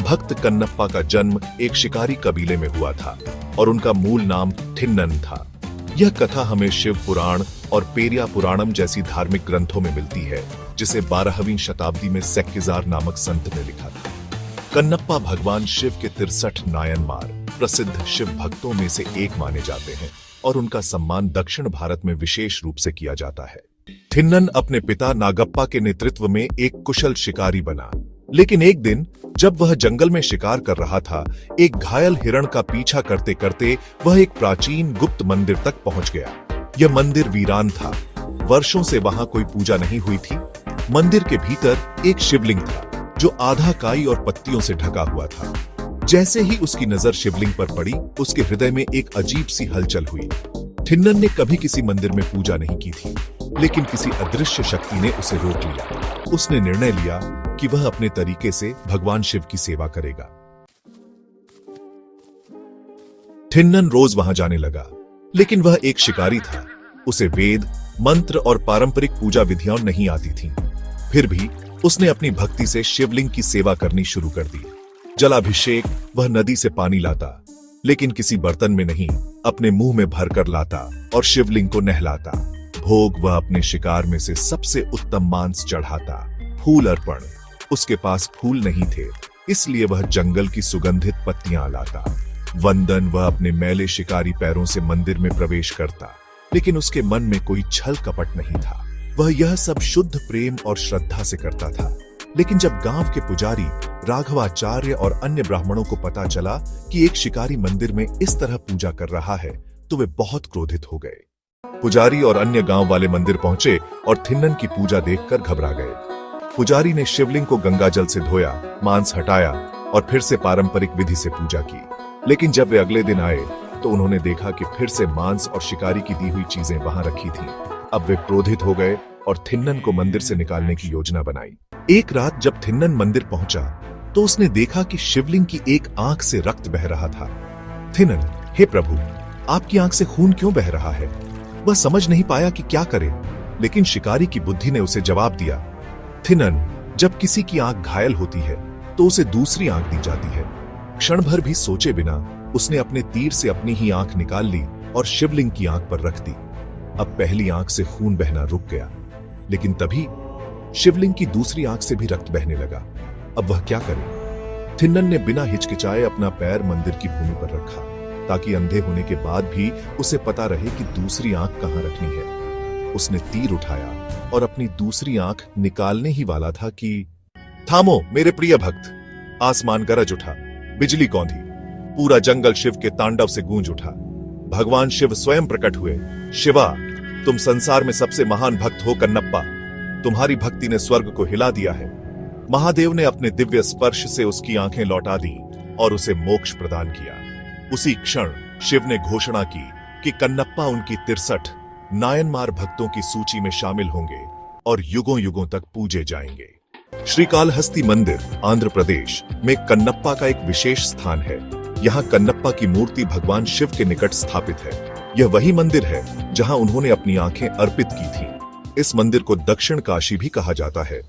भक्त कन्नप्पा का जन्म एक शिकारी कबीले में हुआ था और उनका मूल नाम थिन्नन था। यह कथा हमें शिव पुराण और पेरिया पुराणम जैसी धार्मिक ग्रंथों में मिलती है, जिसे 12वीं शताब्दी में सेक्किजार नामक संत ने लिखा था। कन्नप्पा भगवान शिव के 63 नायनमार प्रसिद्ध शिव भक्तों में से एक माने जाते हैं और उनका सम्मान दक्षिण भारत में विशेष रूप से किया जाता है। थिन्नन अपने पिता नागप्पा के नेतृत्व में एक कुशल शिकारी बना, लेकिन एक दिन जब वह जंगल में शिकार कर रहा था, एक घायल हिरण का पीछा करते करते वह एक प्राचीन गुप्त मंदिर तक पहुंच गया। यह मंदिर वीरान था, वर्षों से वहां कोई पूजा नहीं हुई थी। मंदिर के भीतर एक शिवलिंग था जो आधा काई और पत्तियों से ढका हुआ था। जैसे ही उसकी नजर शिवलिंग पर पड़ी, उसके हृदय में एक अजीब सी हलचल हुई। थिन्नन ने कभी किसी मंदिर में पूजा नहीं की थी, लेकिन किसी अदृश्य शक्ति ने उसे रोक लिया। उसने निर्णय लिया कि वह अपने तरीके से भगवान शिव की सेवा करेगा। थिन्नन रोज वहां जाने लगा, लेकिन वह एक शिकारी था। उसे वेद, मंत्र और पारंपरिक पूजा विधियां नहीं आती थीं। फिर भी उसने अपनी भक्ति से शिवलिंग की सेवा करनी शुरू कर दी। जलाभिषेक वह नदी से पानी लाता, लेकिन किसी बर्तन में नहीं, अपने मुंह में भरकर लाता और शिवलिंग को नहलाता। भोग वह अपने शिकार में से सबसे उत्तम मांस चढ़ाता। फूल अर्पण, उसके पास फूल नहीं थे, इसलिए वह जंगल की सुगंधित पत्तियां लाता। वंदन वह अपने मैले शिकारी पैरों से मंदिर में प्रवेश करता, लेकिन उसके मन में कोई छल कपट नहीं था। वह यह सब शुद्ध प्रेम और श्रद्धा से करता था। लेकिन जब गांव के पुजारी राघवाचार्य और अन्य ब्राह्मणों को पता चला कि एक शिकारी मंदिर में इस तरह पूजा कर रहा है, तो वे बहुत क्रोधित हो गए। पुजारी और अन्य गांव वाले मंदिर पहुंचे और थिन्नन की पूजा देखकर घबरा गए। पुजारी ने शिवलिंग को गंगा जल से धोया, मांस हटाया और फिर से पारंपरिक विधि से पूजा की। लेकिन जब वे अगले दिन आए तो उन्होंने देखा कि फिर से मांस और शिकारी की दी हुई चीजें वहां रखी थीं। अब वे क्रोधित हो गए और थिन्नन को मंदिर से निकालने की योजना बनाई। एक रात जब थिन्नन मंदिर पहुंचा तो उसने देखा कि शिवलिंग की एक आंख से रक्त बह रहा था। थिन्नन, हे प्रभु, आपकी आंख से खून क्यों बह रहा है? वह समझ नहीं पाया कि क्या करे, लेकिन शिकारी की बुद्धि ने उसे जवाब दिया, थिन्नन, जब किसी की आंख घायल होती है तो उसे दूसरी आंख दी जाती है। क्षण भर भी सोचे बिना उसने अपने तीर से अपनी ही आंख निकाल ली और शिवलिंग की आंख पर रख दी। अब पहली आंख से खून बहना रुक गया, लेकिन तभी शिवलिंग की दूसरी आंख से भी रक्त बहने लगा। अब वह क्या करे? थिन्नन ने बिना हिचकिचाए अपना पैर मंदिर की भूमि पर रखा, ताकि अंधे होने के बाद भी उसे पता रहे कि दूसरी आंख कहां रखनी है। उसने तीर उठाया और अपनी दूसरी आंख निकालने ही वाला था कि थामो मेरे प्रिय भक्त। आसमान गरज उठा, बिजली कौंधी, पूरा जंगल शिव के तांडव से गूंज उठा। भगवान शिव स्वयं प्रकट हुए। शिवा, तुम संसार में सबसे महान भक्त हो कन्नप्पा। तुम्हारी भक्ति ने स्वर्ग को हिला दिया है। महादेव ने अपने दिव्य स्पर्श से उसकी आंखें लौटा दी और उसे मोक्ष प्रदान किया। उसी क्षण शिव ने घोषणा की कि कन्नप्पा उनकी 63 नायनमार भक्तों की सूची में शामिल होंगे और युगों युगों तक पूजे जाएंगे। श्रीकालहस्ती मंदिर, आंध्र प्रदेश में कन्नप्पा का एक विशेष स्थान है। यहाँ कन्नप्पा की मूर्ति भगवान शिव के निकट स्थापित है। यह वही मंदिर है जहाँ उन्होंने अपनी आंखें अर्पित की थीं। इस मंदिर को दक्षिण काशी भी कहा जाता है।